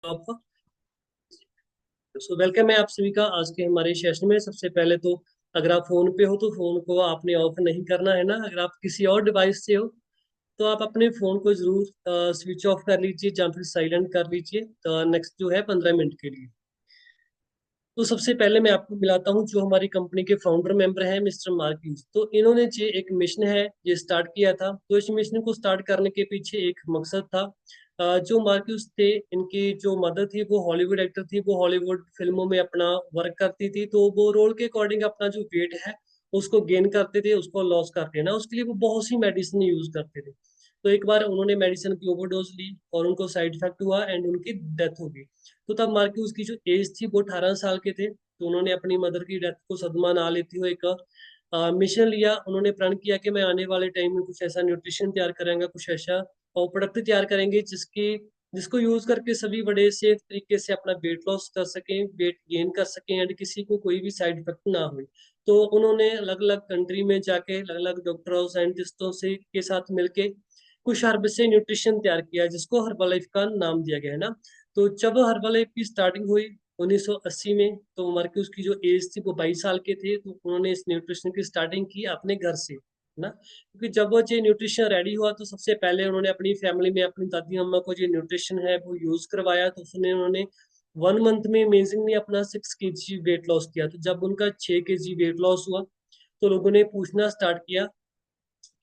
आपका वेलकम है आप सभी का आज के हमारे सेशन में। सबसे पहले तो अगर आप फोन पे हो तो फोन को आपने ऑफ नहीं करना है ना। अगर आप किसी और डिवाइस से हो तो आप अपने फोन को जरूर स्विच ऑफ कर लीजिए या फिर साइलेंट कर लीजिए। तो नेक्स्ट जो है 15 मिनट के लिए। तो सबसे पहले मैं आपको मिलाता हूँ जो हमारी कंपनी के फाउंडर मेंबर हैं मिस्टर मार्क्यूस। तो इन्होंने जो एक मिशन है ये स्टार्ट किया था। तो इस मिशन को स्टार्ट करने के पीछे एक मकसद था। जो मार्क्यूस थे इनकी जो मदर थी वो हॉलीवुड एक्टर थी। वो हॉलीवुड फिल्मों में अपना वर्क करती थी। तो वो रोल के अकॉर्डिंग अपना जो वेट है उसको गेन करते थे, उसको लॉस करते ना। उसके लिए वो बहुत सी मेडिसिन यूज करते थे। तो एक बार उन्होंने मेडिसिन की ओवरडोज ली और उनको साइड इफेक्ट हुआ एंड उनकी डेथ हो गई। तो तब मार्क्यूस की जो एज थी वो 18 साल के थे। तो उन्होंने अपनी मदर की डेथ को सदमा ना लेते हुए एक मिशन लिया। उन्होंने प्रण किया कि मैं आने वाले टाइम में कुछ ऐसा न्यूट्रिशन तैयार करेंगे, कुछ ऐसा और प्रोडक्ट तैयार करेंगे जिसको यूज करके सभी बड़े सेफ तरीके से अपना वेट लॉस कर सकें, वेट गेन कर सकें एंड किसी को कोई भी साइड इफेक्ट ना हो। तो उन्होंने अलग अलग कंट्री में जाके अलग अलग डॉक्टरों साइंटिस्टों से के साथ मिलके कुछ हर्ब से न्यूट्रिशन तैयार किया जिसको हर्बलाइफ का नाम दिया गया है ना। तो जब हर्बलाइफ की स्टार्टिंग हुई 1980 में, तो मर्क्यूस की जो एज थी वो 22 साल के थे। तो उन्होंने इस न्यूट्रिशन की स्टार्टिंग की अपने घर से ना। क्योंकि जब वो ये न्यूट्रिशन रेडी हुआ तो सबसे पहले उन्होंने अपनी फैमिली में अपनी दादी अम्मा को जो न्यूट्रिशन है वो यूज करवाया। तो उसने उन्होंने 1 मंथ में अमेजिंगली अपना 6 kg वेट लॉस किया। तो जब उनका 6 kg वेट लॉस हुआ तो लोगों ने पूछना स्टार्ट किया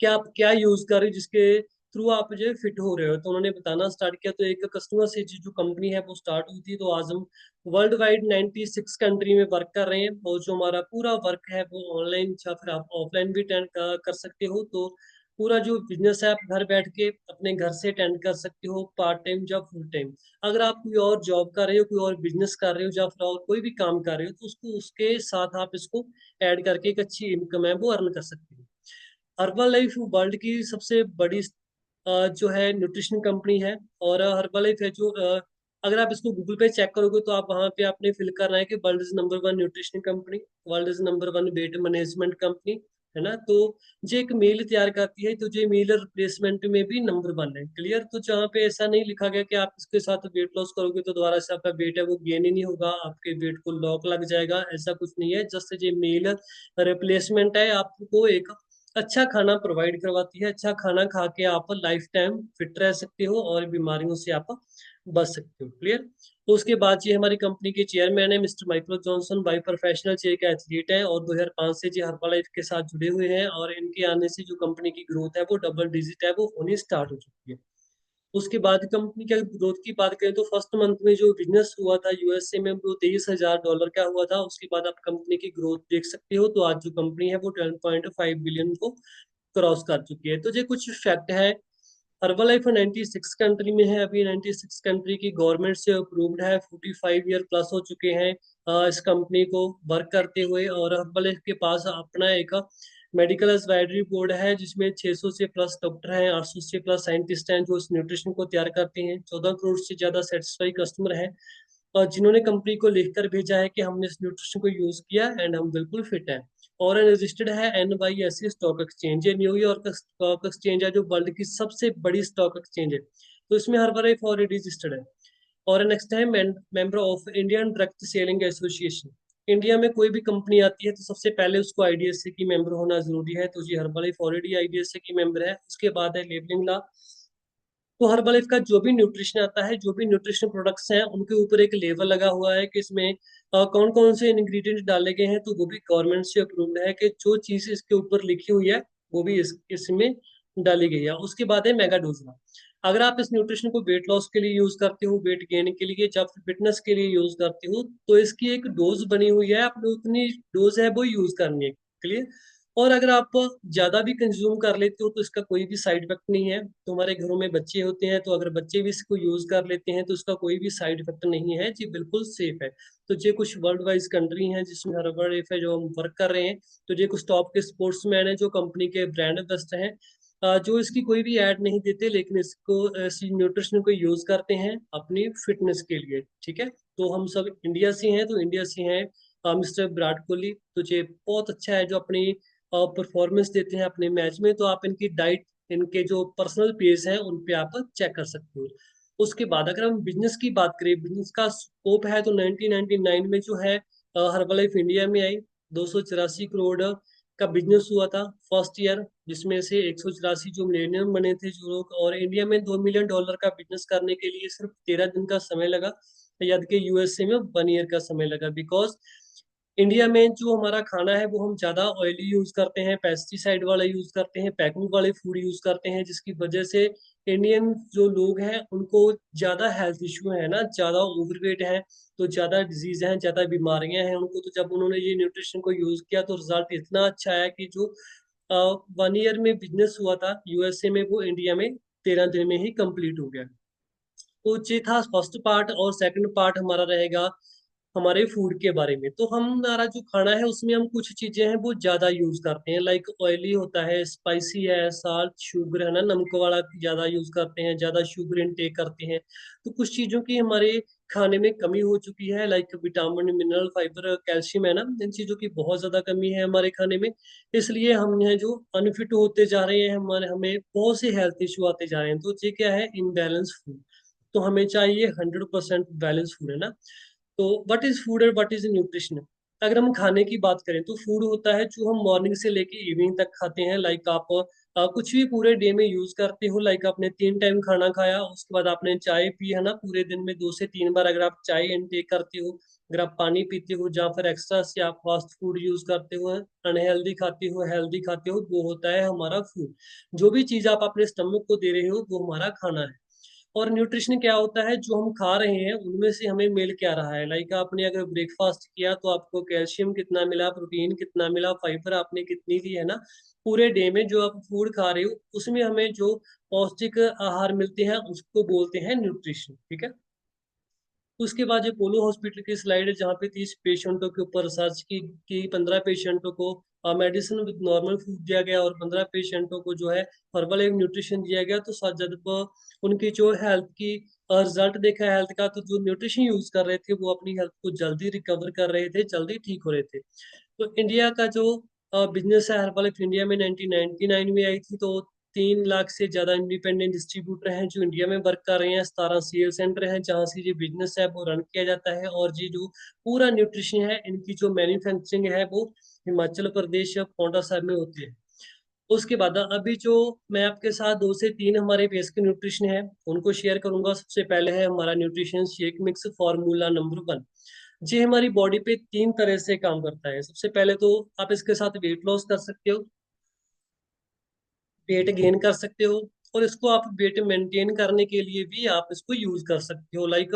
कि आप क्या यूज कर रहे हो जिसके थ्रू आप जो फिट हो रहे हो। तो उन्होंने बताना स्टार्ट किया। तो एक कस्टमर से जो कंपनी है वो स्टार्ट हुई थी। तो आज हम वर्ल्ड वाइड 96 कंट्री में वर्क कर रहे हैं। और जो हमारा पूरा वर्क है वो ऑनलाइन या फिर आप ऑफलाइन भी अटेंड कर सकते हो। तो पूरा जो बिजनेस है आप घर बैठ के अपने घर से अटेंड कर सकते हो, पार्ट टाइम या फुल टाइम। अगर आप कोई और जॉब कर रहे हो, कोई और बिजनेस कर रहे हो या फिर और कोई भी काम कर रहे हो तो उसको उसके साथ आप इसको ऐड करके एक अच्छी इनकम है वो अर्न कर सकते हो। हर्बल लाइफ वर्ल्ड की सबसे बड़ी जो है न्यूट्रिशन कंपनी है। और हर्बल लाइफ है जो अगर आप इसको गूगल पे चेक करोगे तो आप वहां पे आपने फिल करना है कि world is number 1 nutrition company, world is number 1 weight management company, है ना। तो जो एक मील तैयार करती है तो जो मील रिप्लेसमेंट में भी नंबर 1 है। क्लियर। तो जहाँ पे ऐसा नहीं लिखा गया कि आप इसके साथ वेट लॉस करोगे तो दोबारा से आपका वेट है वो गेन ही नहीं होगा, आपके वेट को लॉक लग जाएगा, ऐसा कुछ नहीं है। जस्ट ये मील रिप्लेसमेंट है, आपको एक अच्छा खाना प्रोवाइड करवाती है। अच्छा खाना खा के आप लाइफ टाइम फिट रह सकते हो और बीमारियों से आप बच सकते हो। क्लियर। तो उसके बाद ये हमारी कंपनी के चेयरमैन है mister Michael Johnson. By professional ये एक एथलीट है और 2005 से ये हर्बलाइफ के साथ जुड़े हुए हैं। और इनके आने से जो कंपनी की ग्रोथ है वो डबल डिजिट है वो होनी स्टार्ट हो चुकी है। उसके बाद कंपनी के ग्रोथ की बात करें तो फर्स्ट मंथ में जो बिजनेस हुआ था यूएसए में वो $23,000 का हुआ था। उसके बाद आप कंपनी की ग्रोथ देख सकते हो। तो आज जो कंपनी है वो 10.5 बिलियन को क्रॉस कर चुकी है। तो ये कुछ फैक्ट है। हर्बलाइफ 96 कंट्री में है अभी। 96 कंट्री की गवर्नमेंट से अप्रूव्ड है। 45 ईयर प्लस हो चुके हैं इस कंपनी को वर्क करते हुए। और हर्बलाइफ के पास अपना एक मेडिकल एडवाइजरी बोर्ड है जिसमें 600 से प्लस डॉक्टर हैं, 800 से प्लस साइंटिस्ट हैं जो इस न्यूट्रिशन को तैयार करते हैं। 14 करोड़ से ज्यादा सेटिस्फाई कस्टमर हैं और जिन्होंने कंपनी को लिखकर भेजा है कि हमने इस न्यूट्रिशन को यूज किया एंड हम बिल्कुल फिट हैं। और रजिस्टर्ड है NYSE स्टॉक एक्सचेंज। ये न्यूयॉर्क स्टॉक एक्सचेंज है जो वर्ल्ड की सबसे बड़ी स्टॉक एक्सचेंज है। तो इसमें हर बार ऑलरेडी रजिस्टर्ड है। और नेक्स्ट है member of Indian direct selling association. India में कोई भी कंपनी आती है तो सबसे पहले उसको आईडीएसए की मेंबर होना जरूरी है। तो जी हर्बलाइफ ऑलरेडी आईडीएसए की मेंबर है। उसके बाद है लेबलिंग लॉ। तो हर्बलाइफ का जो भी न्यूट्रिशन आता है, जो भी न्यूट्रिशन प्रोडक्ट्स हैं उनके ऊपर एक लेबल लगा हुआ है कि इसमें कौन कौन से इंग्रेडिएंट डाले गए हैं। तो वो भी गवर्नमेंट से अप्रूव्ड है कि जो चीज इसके ऊपर लिखी हुई है वो भी इसमें डाली गई है। उसके बाद है मेगा डोजला। अगर आप इस न्यूट्रिशन को वेट लॉस के लिए यूज करते हो, वेट गेन के लिए या फिर फिटनेस के लिए यूज करते हो तो इसकी एक डोज बनी हुई है, आपने उतनी डोज है वो यूज करनी है। क्लियर। और अगर आप ज्यादा भी कंज्यूम कर लेते हो तो इसका कोई भी साइड इफेक्ट नहीं है। तुम्हारे घरों में बच्चे होते हैं तो अगर बच्चे भी इसको यूज कर लेते हैं तो इसका कोई भी साइड इफेक्ट नहीं है जी, बिल्कुल सेफ है। तो ये कुछ वर्ल्ड वाइज कंट्री हैं जिसमें हर्बल है जो हम वर्क कर रहे हैं। तो ये कुछ टॉप के स्पोर्ट्समैन हैं जो कंपनी के ब्रांड एम्बेसडर हैं, जो इसकी कोई भी ऐड नहीं देते लेकिन इसको न्यूट्रिशन को यूज करते हैं अपनी फिटनेस के लिए। ठीक है। तो हम सब इंडिया से हैं। तो इंडिया से हैं मिस्टर विराट कोहली। तो ये बहुत अच्छा है जो अपनी परफॉर्मेंस देते हैं अपने मैच में। तो आप इनकी डाइट, इनके जो पर्सनल पेज हैं उन पे आप चेक कर सकते हो। उसके बाद अगर हम बिजनेस की बात करें, बिजनेस का स्कोप है तो 1999 में जो है हर्बलाइफ इंडिया में आई। 284 करोड़ का बिजनेस हुआ था फर्स्ट ईयर, जिसमें से 184 जो मिलेनियम बने थे जो लोग, और इंडिया में $2 मिलियन का बिजनेस करने के लिए सिर्फ 13 दिन का समय लगा, याद के यूएसए में 1 ईयर का समय लगा। बिकॉज इंडिया में जो हमारा खाना है वो हम ज्यादा ऑयली यूज करते हैं, पेस्टिसाइड वाला यूज करते हैं, पैकिंग वाले फूड यूज करते हैं, जिसकी वजह से इंडियन जो लोग हैं उनको ज्यादा हेल्थ इशू है ना, ज्यादा ओवरवेट है, तो ज्यादा डिजीज हैं, ज्यादा बीमारियां हैं उनको। तो जब उन्होंने ये न्यूट्रिशन को यूज किया तो रिजल्ट इतना अच्छा है कि जो 1 ईयर में बिजनेस हुआ था यूएसए में, वो इंडिया में 13 दिन में ही कंप्लीट हो गया। तो ये था फर्स्ट पार्ट, और सेकंड पार्ट हमारा रहेगा हमारे फूड के बारे में। तो हमारा जो खाना है उसमें हम कुछ चीजें हैं वो ज्यादा यूज करते हैं, लाइक ऑयली होता है, स्पाइसी है, साल्ट शुगर है ना, नमक वाला ज्यादा यूज करते हैं, ज्यादा शुगर इनटेक करते हैं। तो कुछ चीजों की हमारे खाने में कमी हो चुकी है, like vitamin, mineral, fibre, calcium है ना, इन चीजों की बहुत ज्यादा कमी है हमारे खाने में। इसलिए हम हैं जो अनफिट होते जा रहे हैं, हमारे हमें बहुत से हेल्थ इशू आते जा रहे हैं। तो ये क्या है, इनबैलेंस फूड। तो हमें चाहिए 100% बैलेंस फूड, है ना। तो व्हाट इज फूड और व्हाट इज न्यूट्रिशन? अगर हम खाने की बात करें तो फूड होता है जो हम मॉर्निंग से लेके इवनिंग तक खाते हैं। लाइक आप कुछ भी पूरे डे में यूज करते हो, लाइक आपने 3 टाइम खाना खाया, उसके बाद आपने चाय पी, है ना, पूरे दिन में 2 से 3 बार अगर आप चाय इनटेक करते हो, अगर आप पानी पीते हो, या फिर एक्स्ट्रा से आप फास्ट फूड यूज करते हो, अनहेल्दी खाते हो, हेल्दी खाते हो, वो होता है हमारा फूड। जो भी चीज आप अपने स्टमक को दे रहे हो वो हमारा खाना है। और न्यूट्रिशन क्या होता है, जो हम खा रहे हैं उनमें से हमें मिल क्या रहा है। लाइक आपने अगर ब्रेकफास्ट किया तो आपको कैल्शियम कितना मिला, प्रोटीन कितना मिला, फाइबर आपने कितनी ली, है ना। पूरे डे में जो आप फूड खा रहे हो उसमें हमें जो पौष्टिक आहार मिलते हैं उसको बोलते हैं न्यूट्रिशन, ठीक है। उसके बाद जो पोलो हॉस्पिटल की स्लाइड है, जहाँ पे 30 पेशेंटों के ऊपर रिसर्च की 15 पेशेंटों को मेडिसिन विद नॉर्मल फूड दिया गया, और 15 पेशेंटों को जो है हर्बल एंड न्यूट्रिशन दिया गया। तो साथ जब उनकी जो हेल्थ की रिजल्ट देखा हेल्थ का, तो जो न्यूट्रिशन यूज कर रहे थे वो अपनी हेल्थ को जल्दी रिकवर कर रहे थे, जल्दी ठीक हो रहे थे। तो इंडिया का जो बिजनेस है, हर्बल इंडिया में 1999 में आई थी। तो 3 लाख से ज्यादा इंडिपेंडेंट डिस्ट्रीब्यूटर हैं जो इंडिया में वर्क कर रहे हैं, 17 सेल सेंटर हैं जहाँ से ये बिजनेस है वो रन किया जाता है। और ये जो पूरा न्यूट्रिशन है इनकी जो मैन्युफैक्चरिंग है वो हिमाचल प्रदेश पौंटा साहिब में होती है। उसके बाद अभी जो मैं आपके साथ 2 से 3 हमारे बेस के न्यूट्रिशन है उनको शेयर करूंगा। सबसे पहले है हमारा nutrition shake mix formula number 1। जी हमारी बॉडी पे 3 तरह से काम करता है। सबसे पहले तो आप इसके साथ वेट लॉस कर सकते हो, वेट गेन कर सकते हो, और इसको आप वेट मेंटेन करने के लिए भी आप इसको यूज कर सकते हो। लाइक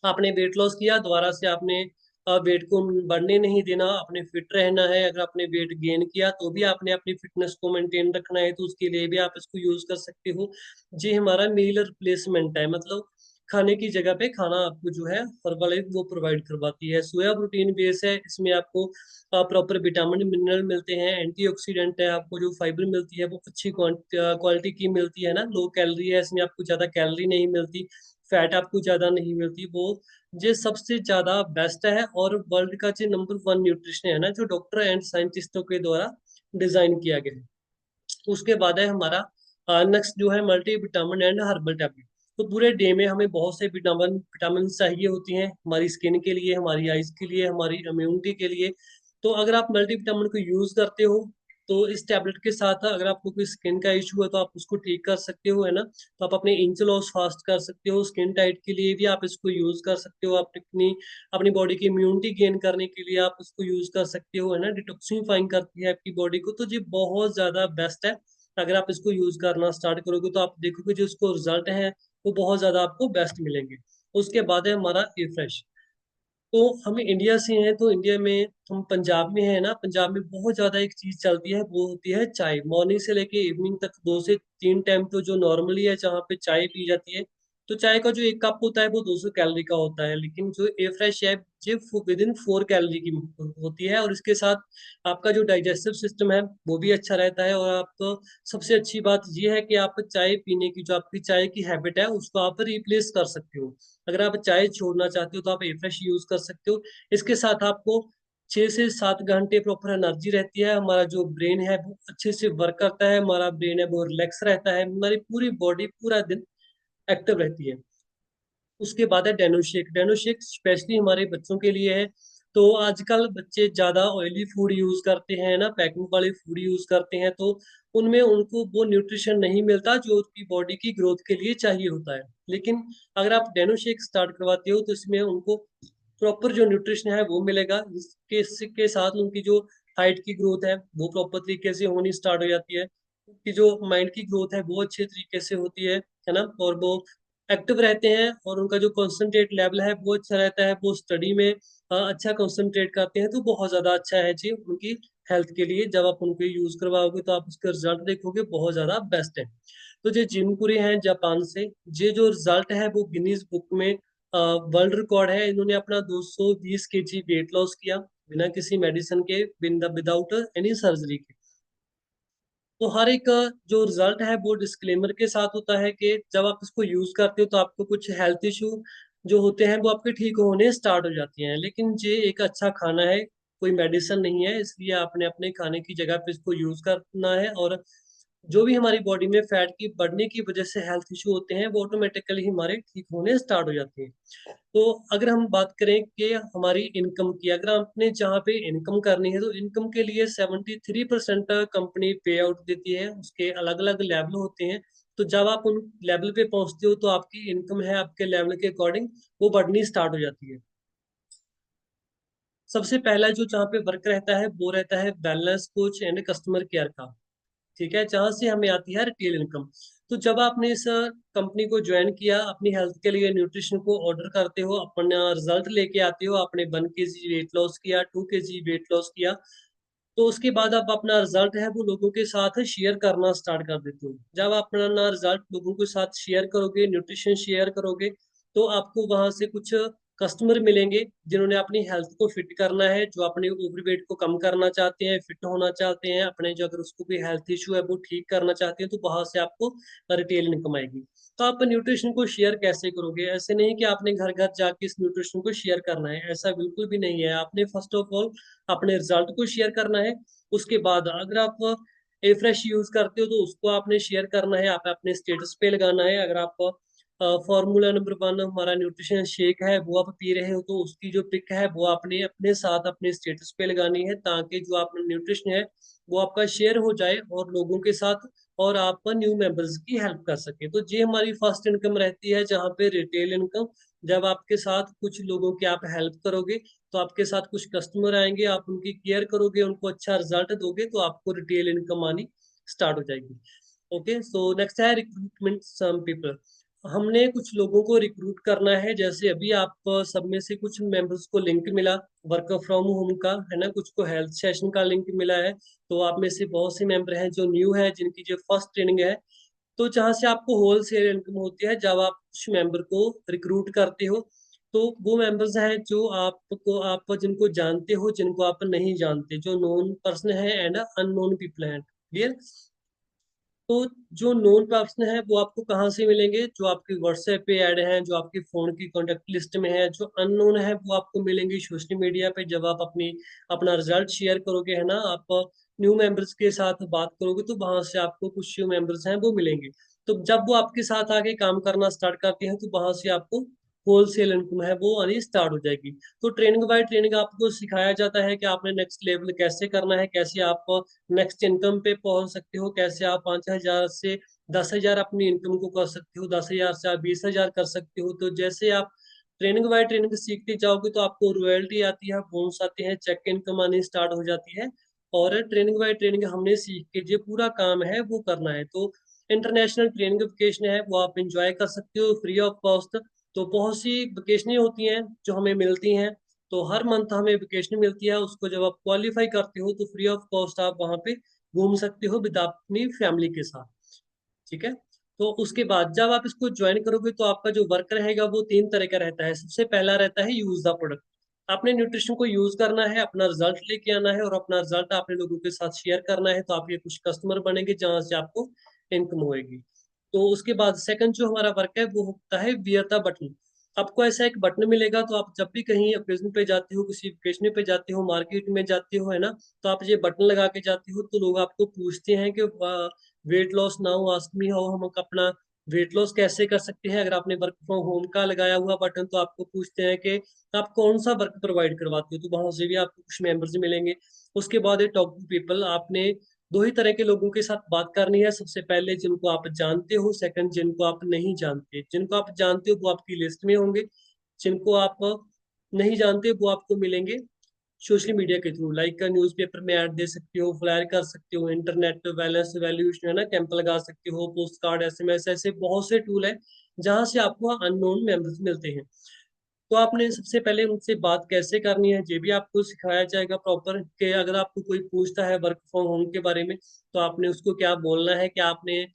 आपने वेट लॉस किया, दोबारा से आपने वेट को बढ़ने नहीं देना, आपने फिट रहना है। अगर आपने वेट गेन किया तो भी आपने अपनी फिटनेस को मेंटेन रखना है, तो उसके लिए भी आप इसको यूज कर सकते हो। जी हमारा मील रिप्लेसमेंट है, मतलब खाने की जगह पे खाना आपको जो है हर्बलाइफ वो प्रोवाइड करवाती है। सोया प्रोटीन बेस है, इसमें आपको प्रॉपर विटामिन मिनरल मिलते हैं, एंटीऑक्सीडेंट है, आपको जो फाइबर मिलती है वो अच्छी क्वालिटी की मिलती है ना, लो कैलोरी है, इसमें आपको ज्यादा कैलोरी नहीं मिलती, फैट आपको ज्यादा नहीं मिलती। वो ये सबसे ज्यादा बेस्ट है, और वर्ल्ड का जो नंबर 1 न्यूट्रिशन है ना, जो डॉक्टर एंड साइंटिस्टों के द्वारा डिजाइन किया गया है। उसके बाद है हमारा नेक्स्ट जो है multi vitamin and herbal tablet. तो पूरे डे में हमें बहुत से विटामिन विटामिन चाहिए होती हैं, हमारी स्किन के लिए, हमारी आइज के लिए, हमारी इम्यूनिटी के लिए। तो अगर आप मल्टी विटामिन को यूज करते हो तो इस टैबलेट के साथ अगर आपको कोई स्किन का इशू है तो आप उसको ठीक कर सकते हो, है ना। तो आप अपने इंच लॉस फास्ट कर सकते हो, स्किन टाइट के लिए भी आप इसको यूज कर सकते हो, आप अपनी अपनी बॉडी की इम्यूनिटी गेन करने के लिए आप इसको यूज कर सकते हो, है ना। डिटॉक्सिफाइंग करती है आपकी बॉडी को, तो ये बहुत ज्यादा बेस्ट है। अगर आप इसको यूज करना स्टार्ट करोगे तो आप देखोगे जो इसको रिजल्ट है वो बहुत ज्यादा आपको बेस्ट मिलेंगे। उसके बाद है हमारा ए फ्रेश। तो हम इंडिया से हैं, तो इंडिया में हम पंजाब में है ना, पंजाब में बहुत ज्यादा एक चीज चलती है वो होती है चाय। मॉर्निंग से लेके इवनिंग तक 2 से 3 टाइम तो जो नॉर्मली है जहाँ पे चाय पी जाती है। तो चाय का जो 1 कप होता है वो 200 कैलोरी का होता है, लेकिन जो ए फ्रेश है ये विद इन 4 कैलोरी की होती है। और इसके साथ आपका जो डाइजेस्टिव सिस्टम है वो भी अच्छा रहता है। और आपको सबसे अच्छी बात ये है कि आप चाय पीने की जो आपकी चाय की हैबिट है उसको आप रिप्लेस कर सकते हो। अगर आप चाय छोड़ना चाहते हो तो आप ए फ्रेश यूज कर सकते हो। इसके साथ आपको 6 से 7 घंटे प्रॉपर एनर्जी रहती है, हमारा जो ब्रेन है वो अच्छे से वर्क करता है, हमारा ब्रेन है वो रिलैक्स रहता है, हमारी पूरी बॉडी पूरा दिन एक्टिव रहती है। उसके बाद है डेनोशेक। डेनोशेक स्पेशली हमारे बच्चों के लिए है। तो आजकल बच्चे ज़्यादा ऑयली फूड यूज़ करते हैं ना, पैकिंग वाले फूड यूज़ करते हैं, तो उनमें उनको वो न्यूट्रिशन नहीं मिलता जो उनकी बॉडी की ग्रोथ के लिए चाहिए होता है। लेकिन अगर आप डेनोशेक स्टार्ट करवाते हो तो इसमें उनको प्रॉपर जो न्यूट्रिशन है वो मिलेगा, जिसके साथ उनकी जो हाइट की ग्रोथ है वो प्रॉपर तरीके से होनी स्टार्ट हो जाती है। उनकी जो माइंड की ग्रोथ है वो अच्छे तरीके से होती है ना, और वो एक्टिव रहते हैं, और उनका जो कंसंट्रेट लेवल है वो अच्छा रहता है, वो स्टडी में अच्छा कंसंट्रेट करते हैं, तो बहुत ज़्यादा अच्छा है जी उनकी हेल्थ के लिए। जब आप उनको यूज़ करवाओगे तो आप उसके रिजल्ट देखोगे, बहुत ज़्यादा बेस्ट है। तो जो जिनकुरी हैं जापान से, ये जो रिजल्ट है वो गिनीज बुक में वर्ल्ड रिकॉर्ड है। इन्होंने अपना 220 केजी वेट लॉस किया बिना किसी मेडिसिन के, विदाउट एनी सर्जरी के। तो हर एक जो रिजल्ट है वो डिस्क्लेमर के साथ होता है कि जब आप इसको यूज करते हो तो आपको कुछ हेल्थ इशू जो होते हैं वो आपके ठीक होने स्टार्ट हो जाती हैं। लेकिन ये एक अच्छा खाना है, कोई मेडिसिन नहीं है, इसलिए आपने अपने खाने की जगह पे इसको यूज करना है। और जो भी हमारी बॉडी में फैट की बढ़ने की वजह से हेल्थ इशू होते हैं वो ऑटोमेटिकली हमारे ठीक होने स्टार्ट हो जाते हैं। तो अगर हम बात करें कि हमारी इनकम की, अगर आपने जहाँ पे इनकम करनी है तो इनकम के लिए 73% कंपनी पे आउट देती है। उसके अलग अलग लेवल होते हैं। तो जब आप उन लेवल पे पहुंचते हो तो आपकी इनकम है आपके लेवल के अकॉर्डिंग वो बढ़नी स्टार्ट हो जाती है। सबसे पहला जो जहाँ पे वर्क रहता है वो रहता है balance coach and customer care का। ठीक है, जहां से हमें आती है रिटेल इनकम। तो जब आपने इस कंपनी को ज्वाइन किया, अपनी हेल्थ के लिए न्यूट्रिशन को ऑर्डर करते हो, अपना रिजल्ट लेके आते हो, आपने 1 केजी वेट लॉस किया, 2 केजी वेट लॉस किया, तो उसके बाद आप अपना रिजल्ट है वो लोगों के साथ शेयर करना स्टार्ट कर देते हो। जब आप अपना रिजल्ट लोगों के साथ शेयर करोगे, न्यूट्रिशन शेयर करोगे, तो आपको वहां से कुछ कस्टमर मिलेंगे जिन्होंने अपनी हेल्थ को फिट करना है, जो अपने ओवरवेट को कम करना चाहते हैं, फिट होना चाहते हैं, अपने जो अगर उसको कोई हेल्थ इशू है वो ठीक करना चाहते हैं, तो वहां से आपको रिटेल इनकम आएगी। तो आप न्यूट्रिशन को शेयर कैसे करोगे? ऐसे नहीं कि आपने घर घर जाके इस न्यूट्रिशन को शेयर करना है, ऐसा बिल्कुल भी नहीं है। आपने फर्स्ट ऑफ ऑल अपने रिजल्ट को शेयर करना है। उसके बाद अगर आप ए फ्रेश यूज करते हो तो उसको आपने शेयर करना है, आप अपने स्टेटस पे लगाना है। अगर आप फार्मूला नंबर 1 हमारा न्यूट्रिशन शेक है वो आप पी रहे हो तो उसकी जो पिक है वो आपने अपने साथ अपने स्टेटस पे लगानी है, ताकि जो आपका न्यूट्रिशन है वो आपका शेयर हो जाए और लोगों के साथ, और आप न्यू मेंबर्स की हेल्प कर सके। तो ये हमारी फर्स्ट इनकम रहती है, जहाँ पे रिटेल इनकम। जब आपके साथ कुछ लोगों की आप हेल्प करोगे तो आपके साथ कुछ कस्टमर आएंगे, आप उनकी केयर करोगे, उनको अच्छा रिजल्ट दोगे, तो आपको रिटेल इनकम आनी स्टार्ट हो जाएगी। ओके, सो नेक्स्ट है रिक्रूटमेंट सम पीपल। हमने कुछ लोगों को रिक्रूट करना है। जैसे अभी आप सब में से कुछ मेंबर्स को लिंक मिला वर्क फ्रॉम होम का, है ना, कुछ को हेल्थ सेशन का लिंक मिला है। तो आप में से बहुत से मेंबर हैं जो न्यू है, जिनकी जो फर्स्ट ट्रेनिंग है। तो जहाँ से आपको होल सेल इनकम होती है, जब आप कुछ मेंबर को रिक्रूट करते हो, तो वो मेंबर्स हैं जो आपको, आप जिनको जानते हो, जिनको आप नहीं जानते, जो नोन पर्सन है एंड अननोन पीपल हैं, क्लियर। तो जो नोन पर्सन है वो आपको कहाँ से मिलेंगे? जो आपके व्हाट्सएप पे ऐड हैं, जो आपके फोन की कॉन्टेक्ट लिस्ट में है। जो अननोन है वो आपको मिलेंगे सोशल मीडिया पे, जब आप अपना रिजल्ट शेयर करोगे, है ना, आप न्यू मेंबर्स के साथ बात करोगे तो वहां से आपको कुछ न्यू मेंबर्स हैं वो मिलेंगे। तो जब वो आपके साथ आके काम करना स्टार्ट करते हैं तो वहां से आपको होलसेल इनकम है वो आनी स्टार्ट हो जाएगी। तो ट्रेनिंग बाय ट्रेनिंग आपको सिखाया जाता है कि आपने नेक्स्ट लेवल कैसे करना है, कैसे आप नेक्स्ट इनकम पे पहुंच सकते हो, कैसे आप 5,000 से 10,000 अपनी इनकम को कर सकते हो, 10,000 से आप 20,000 कर सकते हो। तो जैसे आप ट्रेनिंग बाय ट्रेनिंग सीखते जाओगे तो आपको रॉयल्टी आती है, बोनस आते हैं, चेक इनकम आनी स्टार्ट हो जाती है। और ट्रेनिंग बाय ट्रेनिंग हमने सीख के जो पूरा काम है वो करना है। तो इंटरनेशनल ट्रेनिंग वेकेशन है वो आप इंजॉय कर सकते हो फ्री ऑफ कॉस्ट। तो बहुत सी वेकेशनें होती हैं जो हमें मिलती हैं। तो हर मंथ हमें वेकेशन मिलती है, उसको जब आप क्वालिफाई करते हो तो फ्री ऑफ कॉस्ट आप वहाँ पे घूम सकते हो विद अपनी फैमिली के साथ। ठीक है। तो उसके बाद जब आप इसको ज्वाइन करोगे तो आपका जो वर्क रहेगा वो 3 तरह का रहता है। सबसे पहला रहता है यूज द प्रोडक्ट। आपने न्यूट्रिशन को यूज करना है, अपना रिजल्ट लेके आना है, और अपना रिजल्ट आपने लोगों के साथ शेयर करना है, तो आपके कुछ कस्टमर बनेंगे जहां से आपको इनकम होएगी। तो उसके बाद सेकंड जो हमारा वर्क है वो होता है वियर द बटन। आपको ऐसा एक बटन मिलेगा, तो आप जब भी कहीं ओकेजन पे जाते हो, किसी ओकेजन पे जाते हो, मार्केट में जाते हो, है ना, तो आप ये बटन लगा के जाते हो तो लोग आपको पूछते हैं कि weight loss now ask me how, हम अपना वेट लॉस कैसे कर सकते हैं। अगर आपने वर्क फ्रॉम होम का लगाया हुआ बटन तो आपको पूछते हैं कि आप कौन सा वर्क प्रोवाइड करवाते हो, तो वहां से भी आपको कुछ मेंबर्स मिलेंगे। उसके बाद है टॉक टू पीपल। आपने दो ही तरह के लोगों के साथ बात करनी है। सबसे पहले जिनको आप जानते हो, सेकंड जिनको आप नहीं जानते। जिनको आप जानते हो वो आपकी लिस्ट में होंगे, जिनको आप नहीं जानते वो आपको मिलेंगे सोशल मीडिया के थ्रू। लाइक न्यूज़पेपर में ऐड दे सकते हो, फ्लायर कर सकते हो, इंटरनेट बैलेंस वैल्यूएशन है ना, कैंप लगा सकते हो, पोस्ट कार्ड, एसएमएस, ऐसे बहुत से टूल है जहां से आपको अननोन मेंबर्स मिलते हैं। तो आपने सबसे पहले उनसे बात कैसे करनी है ये भी आपको सिखाया जाएगा प्रॉपर, कि अगर आपको कोई पूछता है वर्क फ्रॉम होम के बारे में तो आपने उसको क्या बोलना है, क्या आपने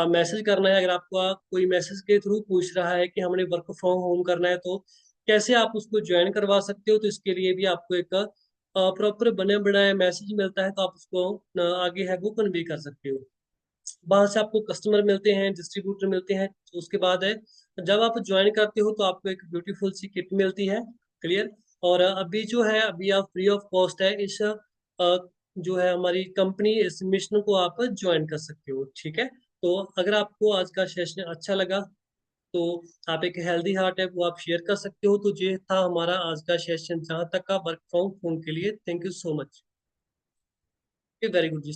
मैसेज करना है। अगर आपको कोई मैसेज के थ्रू पूछ रहा है कि हमने वर्क फ्रॉम होम करना है तो कैसे आप उसको ज्वाइन करवा सकते हो, तो इसके लिए भी आपको एक प्रॉपर बने बनाया मैसेज मिलता है, तो आप उसको आगे है वो कन्वे कर सकते हो। वहां से आपको कस्टमर मिलते हैं, डिस्ट्रीब्यूटर मिलते हैं। तो उसके बाद है जब आप ज्वाइन करते हो तो आपको एक ब्यूटीफुल सी किट मिलती है। क्लियर। और अभी जो है अभी आप फ्री ऑफ कॉस्ट है इस जो है हमारी कंपनी, इस मिशन को आप ज्वाइन कर सकते हो। ठीक है। तो अगर आपको आज का सेशन अच्छा लगा तो आप एक हेल्दी हार्ट है वो आप शेयर कर सकते हो। तो ये था हमारा आज का सेशन जहाँ तक का वर्क फ्रॉम होम के लिए। Thank you so much. Very good.